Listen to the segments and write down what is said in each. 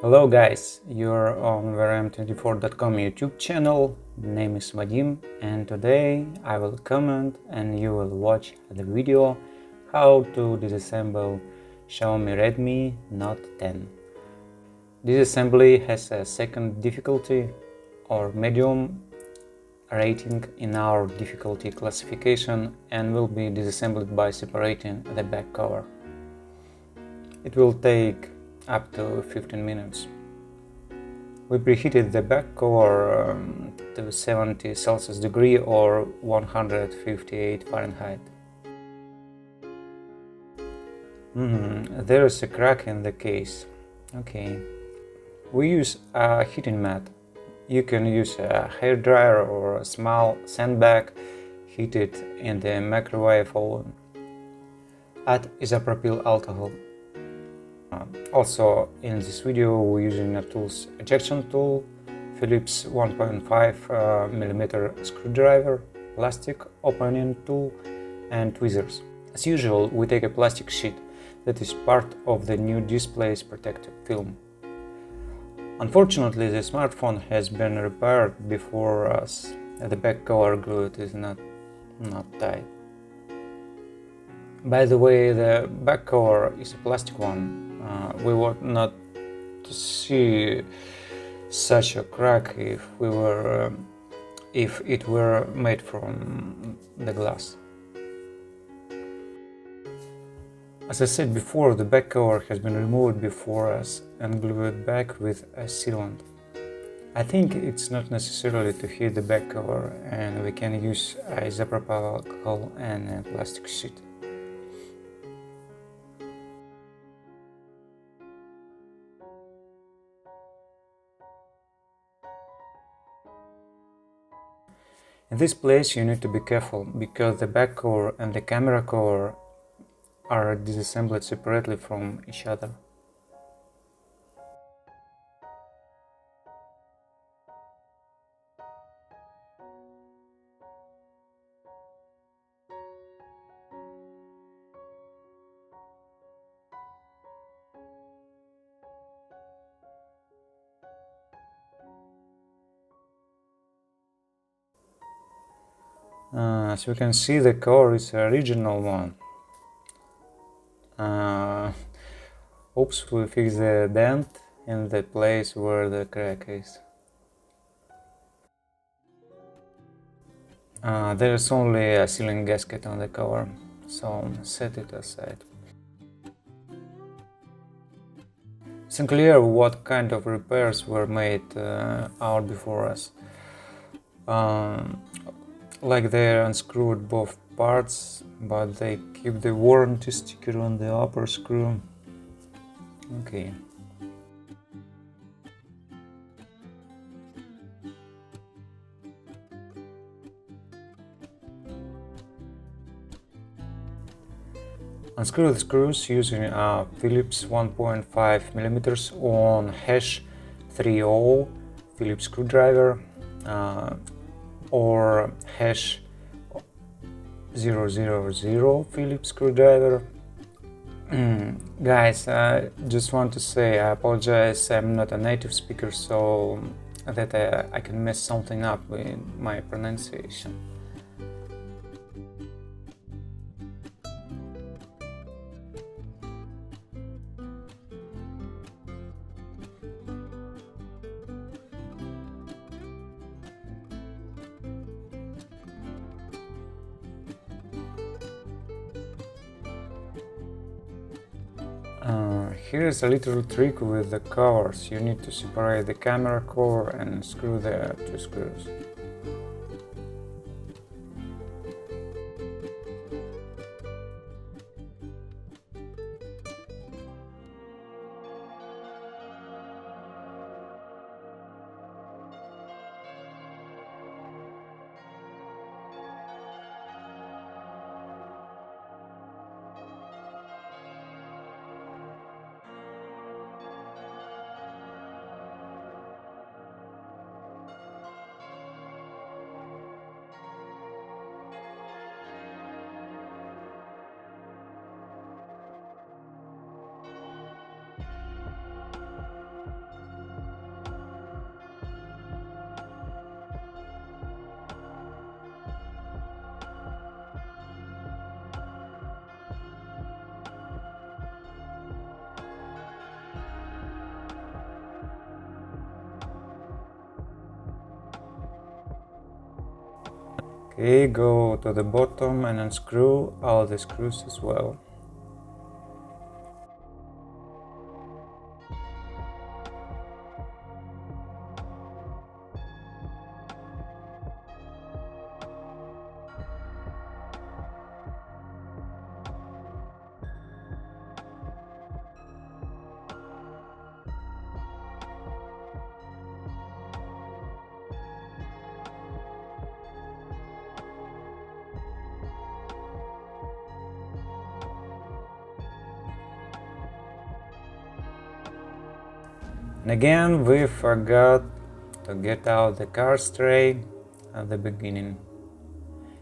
Hello guys, you're on the M2101K7AG YouTube channel. Name is Vadim, and today I will comment and you will watch the video how to disassemble Xiaomi Redmi Note 10. Disassembly has a second difficulty or medium rating in our difficulty classification and will be disassembled by separating the back cover. It will take up to 15 minutes. We preheated the back cover to 70 Celsius degree or 158 Fahrenheit. There is a crack in the case. Okay. We use a heating mat. You can use a hairdryer or a small sandbag, heat it in the microwave oven. Add isopropyl alcohol. Also, in this video we're using a tools ejection tool, Phillips 1.5mm screwdriver, plastic opening tool and tweezers. As usual, we take a plastic sheet that is part of the new display's protective film. Unfortunately, the smartphone has been repaired before us. The back cover glued is not tight. By the way, the back cover is a plastic one. We would not see such a crack if it were made from the glass. As I said before, the back cover has been removed before us and glued back with a sealant. I think it's not necessarily to heat the back cover, and we can use isopropyl alcohol and a plastic sheet. In this place you need to be careful, because the back cover and the camera cover are disassembled separately from each other. As you can see, the cover is the original one. Oops, we fixed the dent in the place where the crack is. There is only a sealing gasket on the cover, so set it aside. It's unclear what kind of repairs were made out before us. Like they unscrewed both parts, but they keep the warranty sticker on the upper screw. Okay. Unscrew the screws using a Phillips 1.5mm on #30 Phillips screwdriver or #000 Phillips screwdriver. Guys, I just want to say I apologize, I'm not a native speaker, so that I can mess something up with my pronunciation. Here is a little trick with the covers. You need to separate the camera cover and screw the two screws. Okay, go to the bottom and unscrew all the screws as well. And again, we forgot to get out the card tray at the beginning.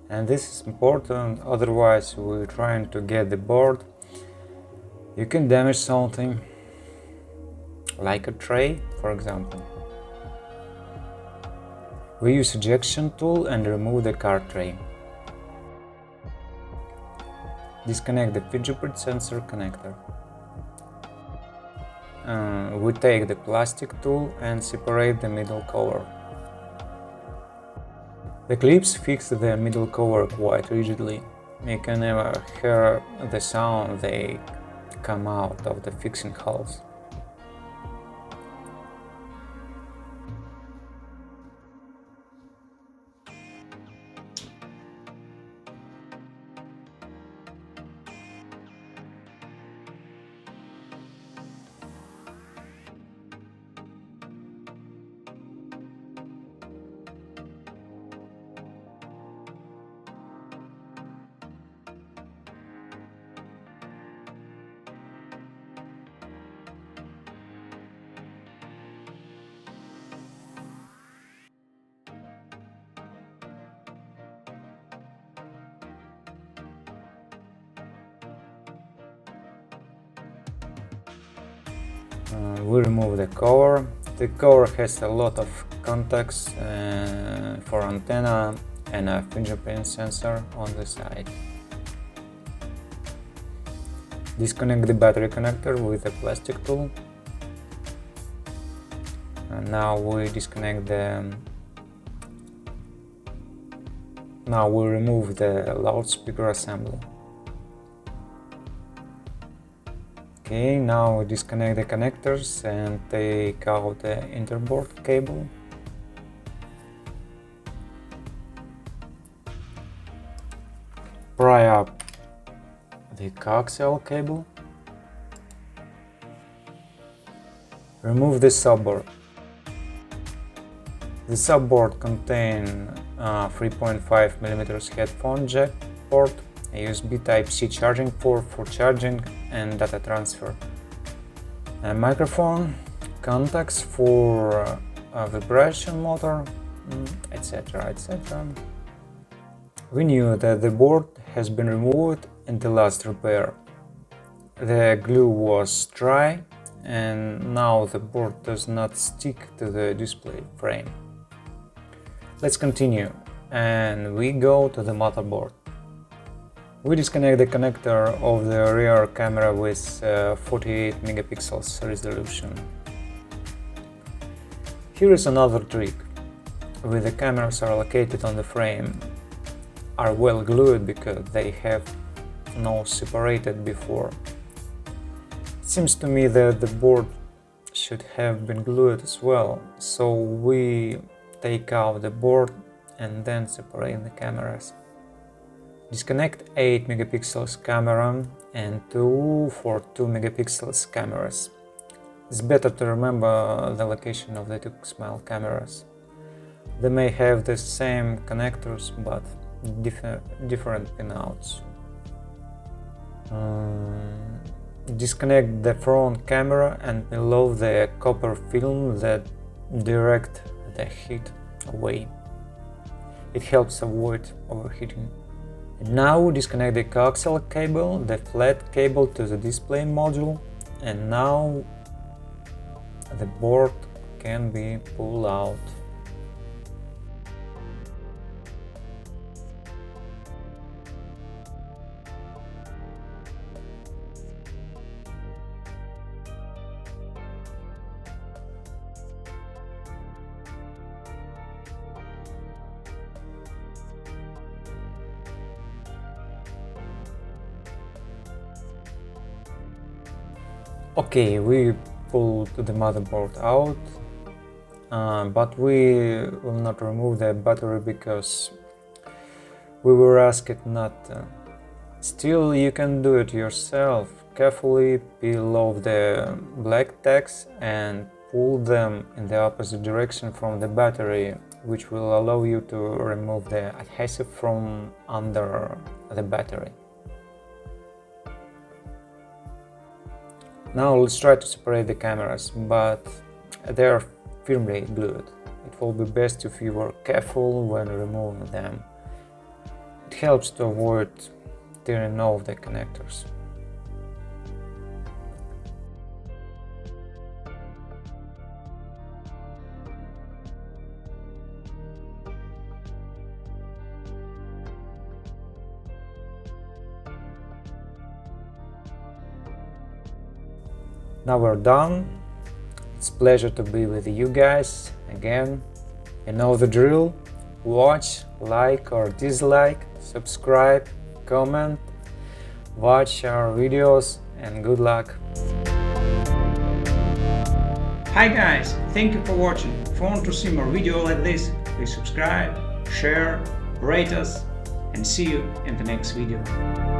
And this is important, otherwise we're trying to get the board. You can damage something, like a tray, for example. We use ejection tool and remove the card tray. Disconnect the fingerprint sensor connector. We take the plastic tool and separate the middle cover. The clips fix the middle cover quite rigidly. You can never hear the sound they come out of the fixing holes. We remove the cover. The cover has a lot of contacts for antenna and a fingerprint sensor on the side. Disconnect the battery connector with a plastic tool. And now we disconnect the. Now we remove the loudspeaker assembly. Okay, now we disconnect the connectors and take out the interboard cable. Pry up the coaxial cable. Remove the subboard. The subboard contains a 3.5mm headphone jack port, a USB Type-C charging port for charging and data transfer, a microphone, contacts for a vibration motor, etc. etc. We knew that the board has been removed in the last repair. The glue was dry and now the board does not stick to the display frame. Let's continue and we go to the motherboard. We disconnect the connector of the rear camera with 48 megapixels resolution. Here is another trick. When the cameras are located on the frame, are well glued because they have no separated before. It seems to me that the board should have been glued as well, so we take out the board and then separate the cameras. Disconnect 8 megapixels camera and 2 for 2 megapixels cameras. It's better to remember the location of the two small cameras. They may have the same connectors but different pinouts. Disconnect the front camera and below the copper film that direct the heat away. It helps avoid overheating. And now disconnect the coaxial cable, the flat cable to the display module, and now the board can be pulled out. Okay, we pulled the motherboard out, but we will not remove the battery because we were asked not to. Still, you can do it yourself. Carefully peel off the black tags and pull them in the opposite direction from the battery, which will allow you to remove the adhesive from under the battery. Now let's try to separate the cameras, but they are firmly glued. It will be best if you are careful when removing them. It helps to avoid tearing off the connectors. Now we're done. It's a pleasure to be with you guys again. You know the drill. Watch, like or dislike, subscribe, comment, watch our videos, and good luck. Hi guys, thank you for watching. If you want to see more videos like this, please subscribe, share, rate us, and see you in the next video.